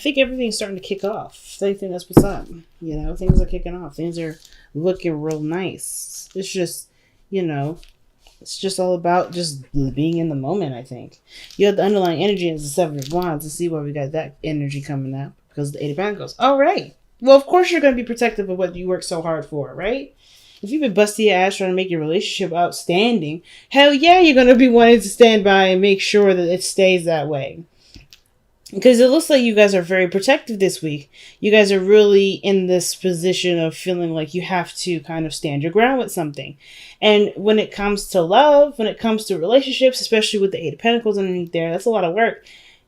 think everything's starting to kick off. I think that's what's up. Things are kicking off. Things are looking real nice. It's just, it's just all about just being in the moment, I think. You have the underlying energy as the Seven of Wands to see why we got that energy coming up because of the Eight of Pentacles. All right. Well, of course you're going to be protective of what you work so hard for, right? If you've been busting your ass trying to make your relationship outstanding, hell yeah, you're going to be wanting to stand by and make sure that it stays that way. Because it looks like you guys are very protective this week. You guys are really in this position of feeling like you have to kind of stand your ground with something. And when it comes to love, when it comes to relationships, especially with the Eight of Pentacles underneath there, that's a lot of work.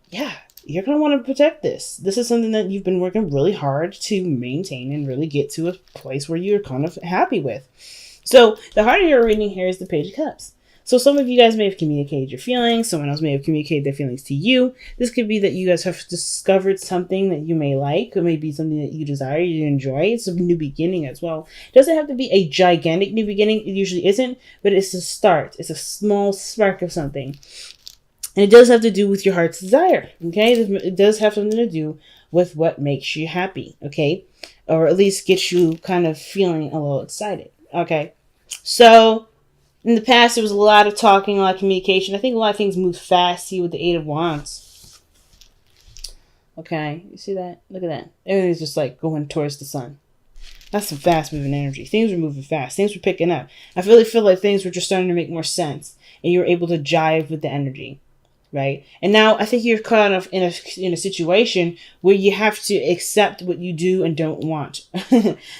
Yeah, you're going to want to protect this. This is something that you've been working really hard to maintain and really get to a place where you're kind of happy with. So the heart of your reading here is the Page of Cups. So some of you guys may have communicated your feelings. Someone else may have communicated their feelings to you. This could be that you guys have discovered something that you may like. It may be something that you desire, you enjoy. It's a new beginning as well. It doesn't have to be a gigantic new beginning. It usually isn't, but it's a start. It's a small spark of something. And it does have to do with your heart's desire, okay? It does have something to do with what makes you happy, okay? Or at least gets you kind of feeling a little excited, okay? So in the past, there was a lot of talking, a lot of communication. I think a lot of things move fast here with the Eight of Wands. Okay, you see that? Look at that. Everything's just like going towards the sun. That's some fast moving energy. Things were moving fast. Things were picking up. I really feel like things were just starting to make more sense. And you were able to jive with the energy. Right? And now I think you're kind of in a situation where you have to accept what you do and don't want.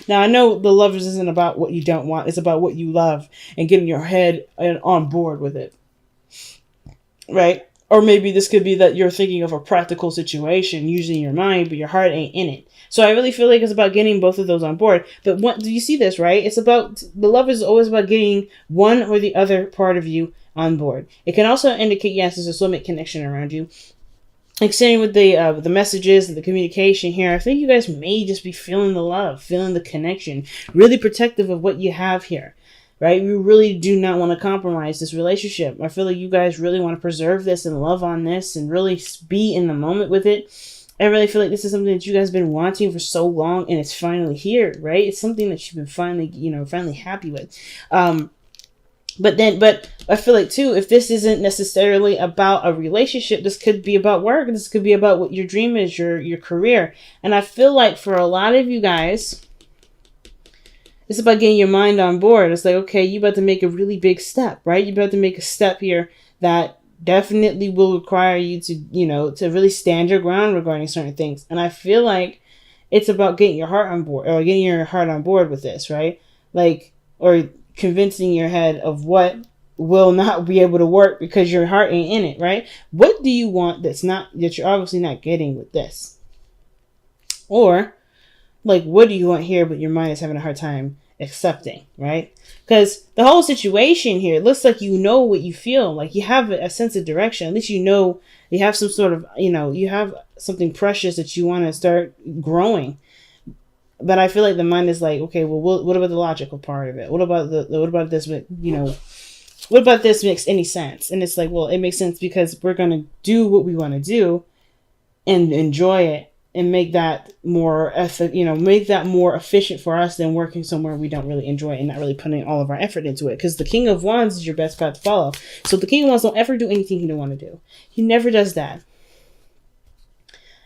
Now, I know the Lovers isn't about what you don't want. It's about what you love and getting your head on board with it. Right? Or maybe this could be that you're thinking of a practical situation using your mind, but your heart ain't in it. So I really feel like it's about getting both of those on board. But do you see this, right? It's about, the Lovers is always about getting one or the other part of you on board. It can also indicate, yes, there's a soulmate connection around you. Like saying with the messages and the communication here, I think you guys may just be feeling the love, feeling the connection, really protective of what you have here, right? You really do not want to compromise this relationship. I feel like you guys really want to preserve this and love on this and really be in the moment with it. I really feel like this is something that you guys have been wanting for so long and it's finally here, right? It's something that you've been finally happy with. But I feel like too, if this isn't necessarily about a relationship, this could be about work. This could be about what your dream is, your career. And I feel like for a lot of you guys, it's about getting your mind on board. It's like, okay, you about to make a really big step, right? You're about to make a step here that definitely will require you to, to really stand your ground regarding certain things. And I feel like it's about getting your heart on board with this, right? Or convincing your head of what will not be able to work because your heart ain't in it, right? What do you want that you're obviously not getting with this? Or what do you want here but your mind is having a hard time accepting, right? Because the whole situation here, it looks like you know what you feel, like you have a sense of direction. At least you have some sort of, you have something precious that you want to start growing. But I feel like the mind is like, okay, well, what about the logical part of it? What about this? What about this makes any sense? And it's like, well, it makes sense because we're going to do what we want to do and enjoy it and make that more efficient for us than working somewhere we don't really enjoy and not really putting all of our effort into it. Because the King of Wands is your best card to follow. So the King of Wands don't ever do anything he don't want to do. He never does that.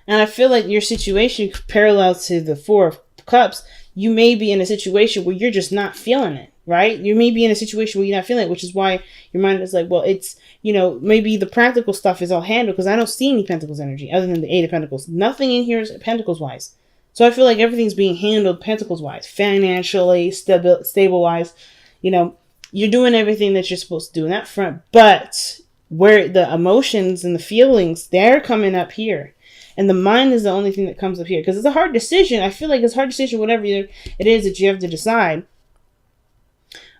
And I feel like your situation parallels to the Four of Cups. You may be in a situation where you're just not feeling it, right? You may be in a situation where you're not feeling it, which is why your mind is like, well, it's, maybe the practical stuff is all handled because I don't see any Pentacles energy other than the Eight of Pentacles. Nothing in here is Pentacles wise. So I feel like everything's being handled Pentacles wise, financially, stable wise. You're doing everything that you're supposed to do in that front, but where the emotions and the feelings, they're coming up here. And the mind is the only thing that comes up here. Because it's a hard decision. I feel like it's a hard decision, whatever it is that you have to decide.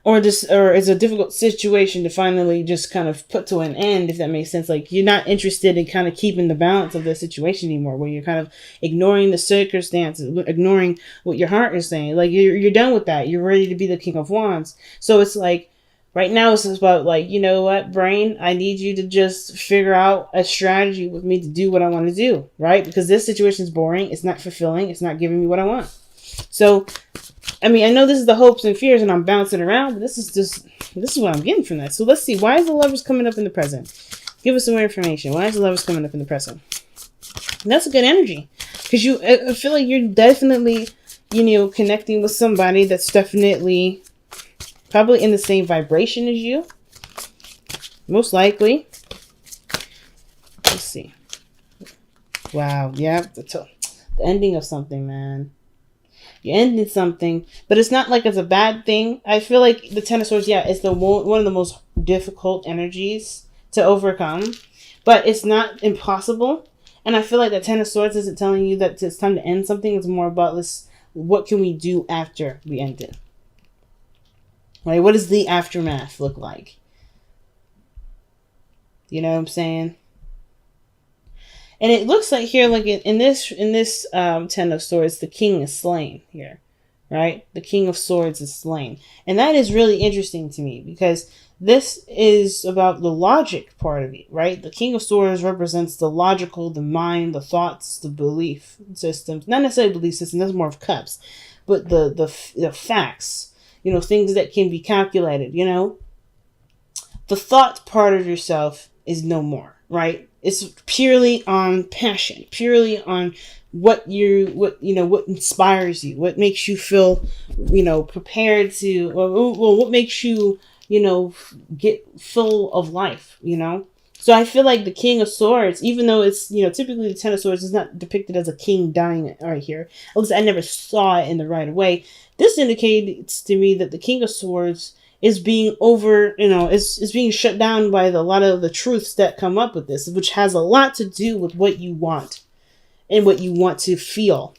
Or it's a difficult situation to finally just kind of put to an end, if that makes sense. Like, you're not interested in kind of keeping the balance of the situation anymore, where you're kind of ignoring the circumstances, ignoring what your heart is saying. Like, you're done with that. You're ready to be the King of Wands. So it's like, Right now it's just about like, you know what, brain, I need you to just figure out a strategy with me to do what I want to do, right? Because this situation is boring. It's not fulfilling. It's not giving me what I want. So, I mean, I know this is the hopes and fears and I'm bouncing around, but this is what I'm getting from that. So let's see. Why is the Lovers coming up in the present? Give us some more information. Why is the Lovers coming up in the present? And that's a good energy. Because I feel like you're definitely, connecting with somebody that's definitely probably in the same vibration as you. Most likely. Let's see. Wow. Yeah. The ending of something, man. You ended something, but it's not like it's a bad thing. I feel like the Ten of Swords, it's one of the most difficult energies to overcome, but it's not impossible. And I feel like the Ten of Swords isn't telling you that it's time to end something. It's more about what can we do after we end it? Right? What does the aftermath look like? You know what I'm saying? And it looks like here, like in this Ten of Swords, the King is slain here, right? The King of Swords is slain. And that is really interesting to me because this is about the logic part of it, right? The King of Swords represents the logical, the mind, the thoughts, the belief systems. Not necessarily belief system, that's more of cups, but the facts, things that can be calculated, The thought part of yourself is no more, right? It's purely on passion, purely on what inspires you, what makes you feel, prepared to, what makes you, get full of life, So I feel like the King of Swords, even though it's, typically the Ten of Swords is not depicted as a king dying right here. At least I never saw it in the right way. This indicates to me that the King of Swords is being is being shut down by a lot of the truths that come up with this, which has a lot to do with what you want and what you want to feel.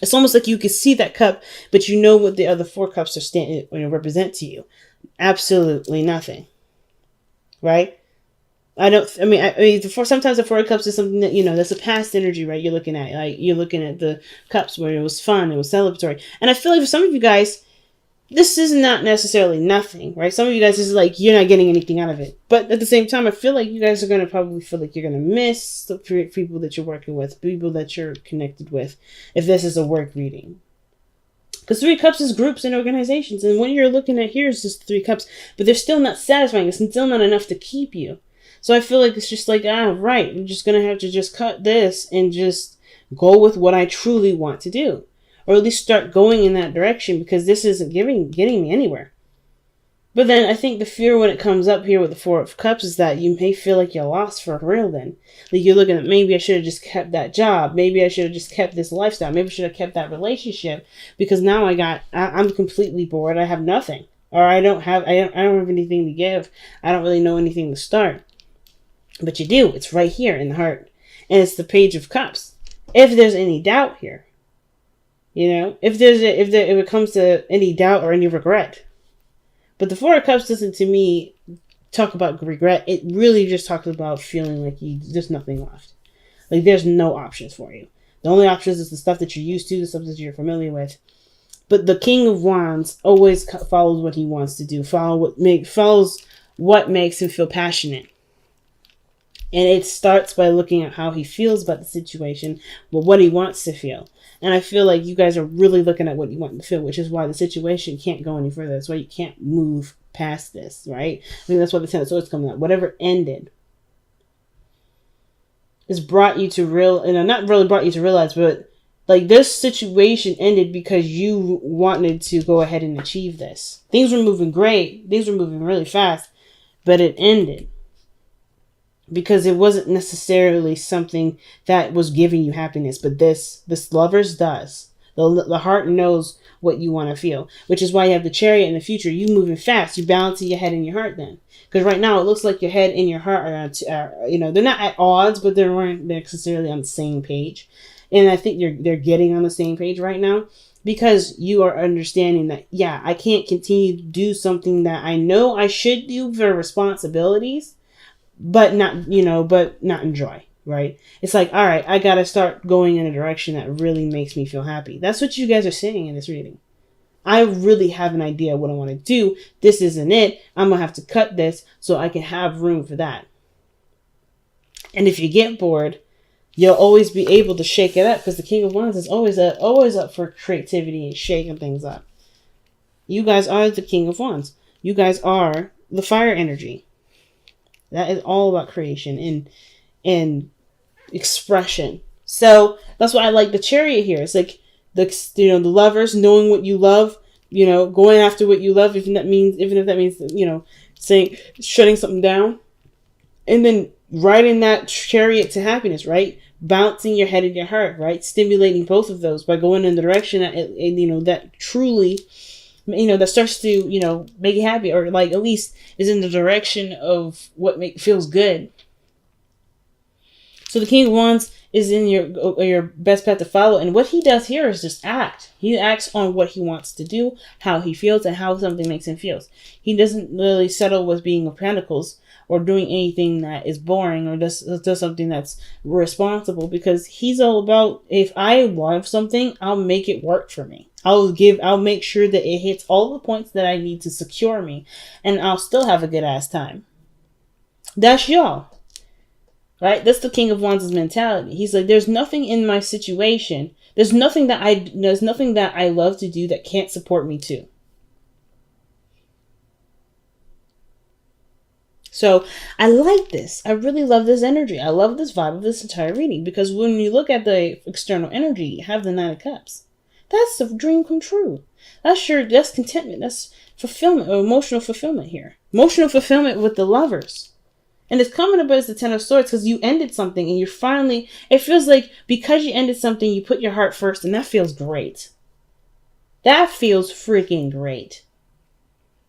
It's almost like you can see that cup, but you know what the other four cups are represent to you. Absolutely nothing. Right? Sometimes the Four of Cups is something that, that's a past energy, right? You're looking at, you're looking at the cups where it was fun, it was celebratory. And I feel like for some of you guys, this is not necessarily nothing, right? Some of you guys is like, you're not getting anything out of it. But at the same time, I feel like you guys are going to probably feel like you're going to miss the people that you're working with, people that you're connected with, if this is a work reading. Because Three Cups is groups and organizations. And when you're looking at here, it's just Three Cups. But they're still not satisfying. It's still not enough to keep you. So I feel like it's just like, right, I'm just going to have to just cut this and just go with what I truly want to do. Or at least start going in that direction because this isn't getting me anywhere. But then I think the fear when it comes up here with the Four of Cups is that you may feel like you're lost for real then. Like you're looking at, maybe I should have just kept that job. Maybe I should have just kept this lifestyle. Maybe I should have kept that relationship because now I'm completely bored. I have nothing. Or I don't have anything to give. I don't really know anything to start. But you do. It's right here in the heart. And it's the Page of Cups. If there's any doubt here. If it comes to any doubt or any regret. But the Four of Cups doesn't, to me, talk about regret. It really just talks about feeling like there's nothing left. Like there's no options for you. The only options is the stuff that you're used to, the stuff that you're familiar with. But the King of Wands always follows what he wants to do. Follows what makes him feel passionate. And it starts by looking at how he feels about the situation, but what he wants to feel. And I feel like you guys are really looking at what you want to feel, which is why the situation can't go any further. That's why you can't move past this, right? I think that's why the Ten of Swords coming up. Whatever ended has brought you to not really brought you to realize, but like this situation ended because you wanted to go ahead and achieve this. Things were moving great. Things were moving really fast, but it ended. Because it wasn't necessarily something that was giving you happiness, but this Lovers does. The heart knows what you want to feel, which is why you have the Chariot in the future. You moving fast, you balancing your head and your heart then. Because right now it looks like your head and your heart are, they're not at odds, but they weren't necessarily on the same page. And I think they're getting on the same page right now because you are understanding that, I can't continue to do something that I know I should do for responsibilities. But not enjoy, right? It's like, all right, I got to start going in a direction that really makes me feel happy. That's what you guys are saying in this reading. I really have an idea what I want to do. This isn't it. I'm going to have to cut this so I can have room for that. And if you get bored, you'll always be able to shake it up, because the King of Wands is always up for creativity and shaking things up. You guys are the King of Wands. You guys are the fire energy. That is all about creation and expression. So that's why I like the Chariot here. It's like the lovers, knowing what you love, going after what you love, even if that means saying, shutting something down, and then riding that chariot to happiness, right? Bouncing your head and your heart, right? Stimulating both of those by going in the direction that truly, that starts to, make you happy, or like at least is in the direction of what feels good. So the King of Wands is in your best path to follow. And what he does here is just act. He acts on what he wants to do, how he feels, and how something makes him feel. He doesn't really settle with being of Pentacles or doing anything that is boring or does something that's responsible, because he's all about, if I want something, I'll make it work for me. I'll make sure that it hits all the points that I need to secure me, and I'll still have a good ass time. That's y'all. Right? That's the King of Wands' mentality. He's like, there's nothing in my situation. There's nothing that I love to do that can't support me too. So I like this. I really love this energy. I love this vibe of this entire reading, because when you look at the external energy, you have the Nine of Cups. That's the dream come true. That's contentment. That's fulfillment, or emotional fulfillment here. Emotional fulfillment with the lovers. And it's coming up as the Ten of Swords, because you ended something and it feels like because you ended something, you put your heart first, and that feels great. That feels freaking great.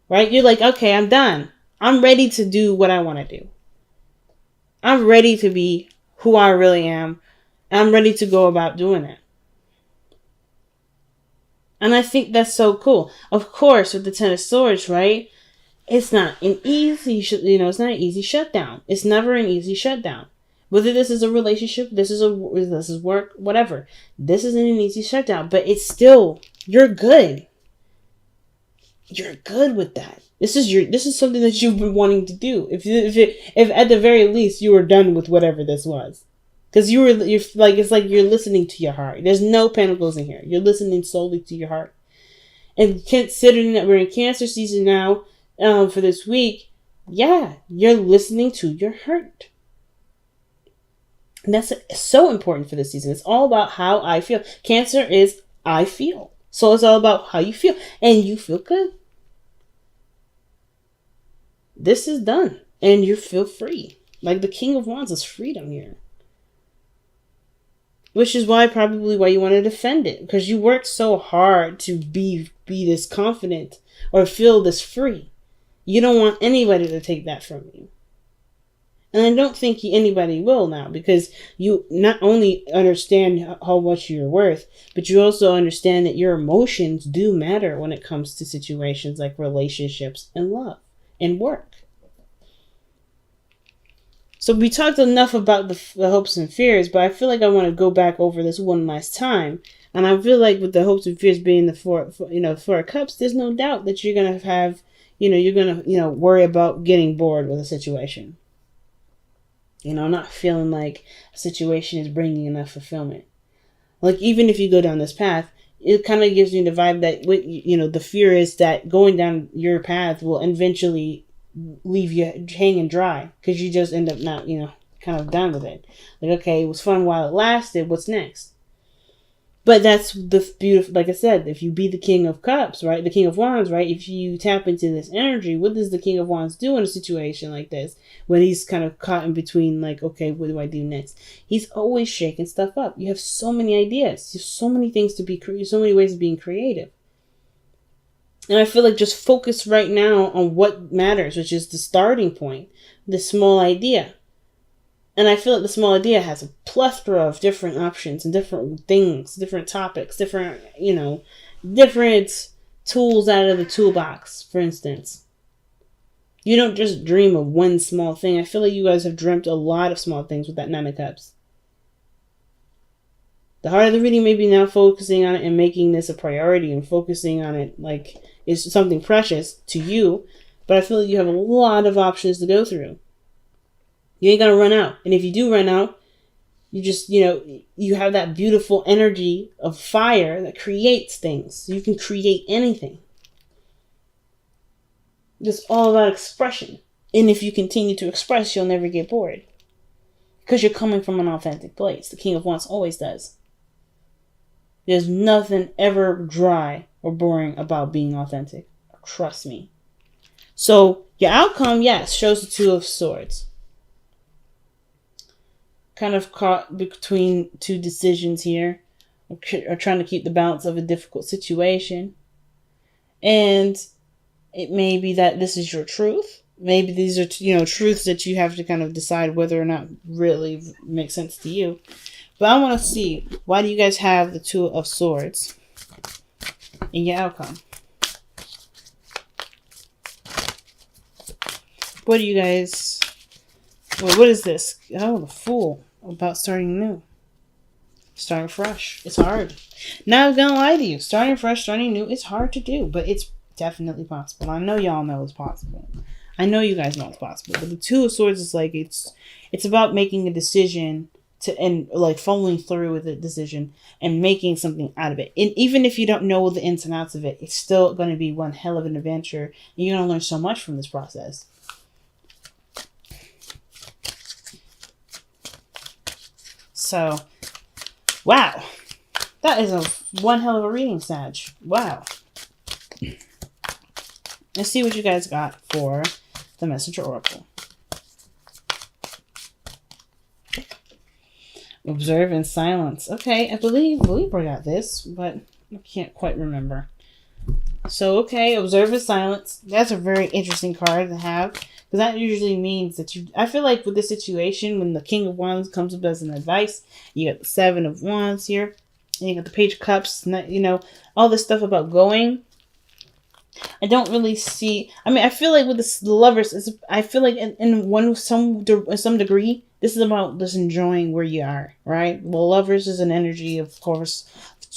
Right? You're like, okay, I'm done. I'm ready to do what I want to do. I'm ready to be who I really am. I'm ready to go about doing it. And I think that's so cool. Of course, with the Ten of Swords, right? It's not an easy, it's not an easy shutdown. It's never an easy shutdown. Whether this is a relationship, this is work, whatever. This isn't an easy shutdown, but it's still, you're good. You're good with that. This is something that you've been wanting to do. If at the very least you were done with whatever this was, because it's like you're listening to your heart. There's no Pentacles in here. You're listening solely to your heart. And considering that we're in Cancer season now, for this week, yeah, you're listening to your heart. And that's so important for this season. It's all about how I feel. Cancer is I feel. So it's all about how you feel. And you feel good. This is done. And you feel free. Like the King of Wands is freedom here. Which is probably why you want to defend it. Because you worked so hard to be this confident or feel this free. You don't want anybody to take that from you. And I don't think anybody will now, because you not only understand how much you're worth, but you also understand that your emotions do matter when it comes to situations like relationships and love and work. So we talked enough about the hopes and fears, but I feel like I want to go back over this one last time. And I feel like with the hopes and fears being the Four of Cups, there's no doubt that you're going to have, you're going to, worry about getting bored with a situation. Not feeling like a situation is bringing enough fulfillment. Like, even if you go down this path, it kind of gives you the vibe that, the fear is that going down your path will eventually leave you hanging dry, because you just end up not, kind of done with it. Like, okay, it was fun while it lasted. What's next? But that's the beautiful, like I said, if you be the King of Cups, right? The King of Wands, right? If you tap into this energy, what does the King of Wands do in a situation like this? When he's kind of caught in between, like, okay, what do I do next? He's always shaking stuff up. You have so many ideas. You have so many things to be creative, so many ways of being creative. And I feel like just focus right now on what matters, which is the starting point, the small idea. And I feel like the small idea has a plethora of different options and different things, different topics, different tools out of the toolbox, for instance. You don't just dream of one small thing. I feel like you guys have dreamt a lot of small things with that Nine of Cups. The heart of the reading may be now focusing on it and making this a priority and focusing on it like it's something precious to you. But I feel like you have a lot of options to go through. You ain't gonna run out. And if you do run out, you just, you have that beautiful energy of fire that creates things. You can create anything. It's all about expression. And if you continue to express, you'll never get bored. Because you're coming from an authentic place. The King of Wands always does. There's nothing ever dry or boring about being authentic. Trust me. So, your outcome, yes, shows the Two of Swords. Kind of caught between two decisions here. Or trying to keep the balance of a difficult situation. And it may be that this is your truth. Maybe these are, truths that you have to kind of decide whether or not really make sense to you. But I want to see, why do you guys have the Two of Swords in your outcome? What do you guys... Well, what is this? Oh, the Fool. About starting new. Starting fresh. It's hard. Not gonna lie to you. Starting fresh, starting new, it's hard to do. But it's definitely possible. I know y'all know it's possible. I know you guys know it's possible. But the Two of Swords is like, it's about making a decision and like following through with the decision and making something out of it. And even if you don't know the ins and outs of it, it's still going to be one hell of an adventure. And you're going to learn so much from this process. So, wow. That is one hell of a reading, Sag. Wow. Let's see what you guys got for the Messenger Oracle. Observe in silence. Okay, I believe Libra got this, but I can't quite remember. So, okay, observe in silence. That's a very interesting card to have. Because that usually means that I feel like with this situation, when the King of Wands comes up as an advice, you got the Seven of Wands here. And you got the Page of Cups. And all this stuff about going. I don't really see... I mean, I feel like with the Lovers, I feel like in some degree, this is about just enjoying where you are, right? Well, Lovers is an energy, of course,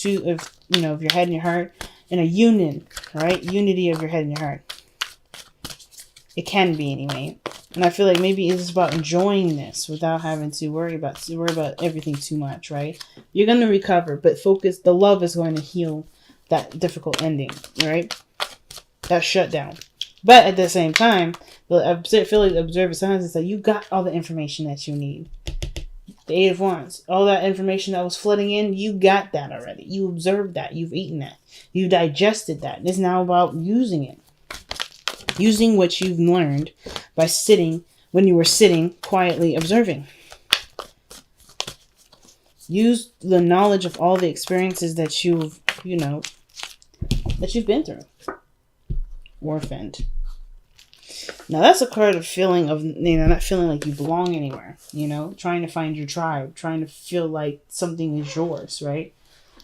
of your head and your heart, and a union, right? Unity of your head and your heart. It can be anyway. And I feel like maybe it's about enjoying this without having to worry about everything too much, right? You're going to recover, but focus. The love is going to heal that difficult ending, right? That shutdown. But at the same time, I feel like the Observer signs is that you got all the information that you need. The Eight of Wands. All that information that was flooding in, you got that already. You observed that. You've eaten that. You digested that. It's now about using it. Using what you've learned by when you were sitting quietly observing. Use the knowledge of all the experiences that you've been through. Orphaned. Now that's a card of feeling of, not feeling like you belong anywhere, trying to find your tribe, trying to feel like something is yours, right?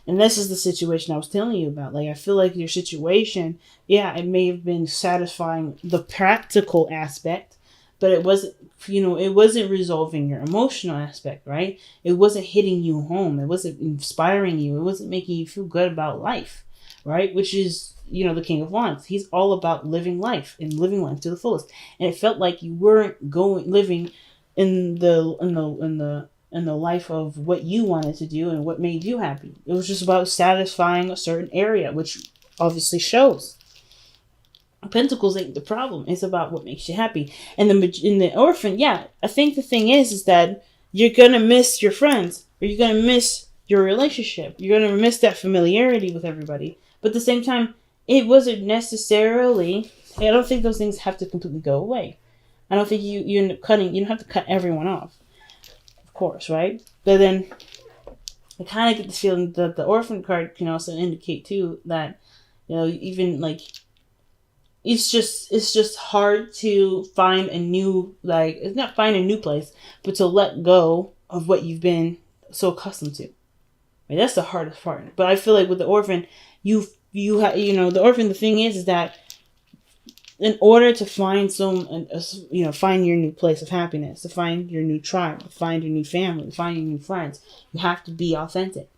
And this is the situation I was telling you about. Like, I feel like your situation, yeah, it may have been satisfying the practical aspect, but it wasn't, it wasn't resolving your emotional aspect, right? It wasn't hitting you home. It wasn't inspiring you. It wasn't making you feel good about life, right? Which is, the King of Wands. He's all about living life and living life to the fullest. And it felt like you weren't living in the life of what you wanted to do and what made you happy. It was just about satisfying a certain area, which obviously shows. Pentacles ain't the problem. It's about what makes you happy. And in the Orphan, yeah, I think the thing is that you're going to miss your friends, or you're going to miss your relationship. You're going to miss that familiarity with everybody. But at the same time, it wasn't necessarily... I don't think those things have to completely go away. I don't think you end up cutting... You don't have to cut everyone off. Of course, right? But then I kind of get the feeling that the Orphan card can also indicate too that, even like, it's just hard to find a new, it's not find a new place, but to let go of what you've been so accustomed to. Right? That's the hardest part. But I feel like with the Orphan, the Orphan, the thing is that in order to find find your new place of happiness, to find your new tribe, to find your new family, to find your new friends, you have to be authentic.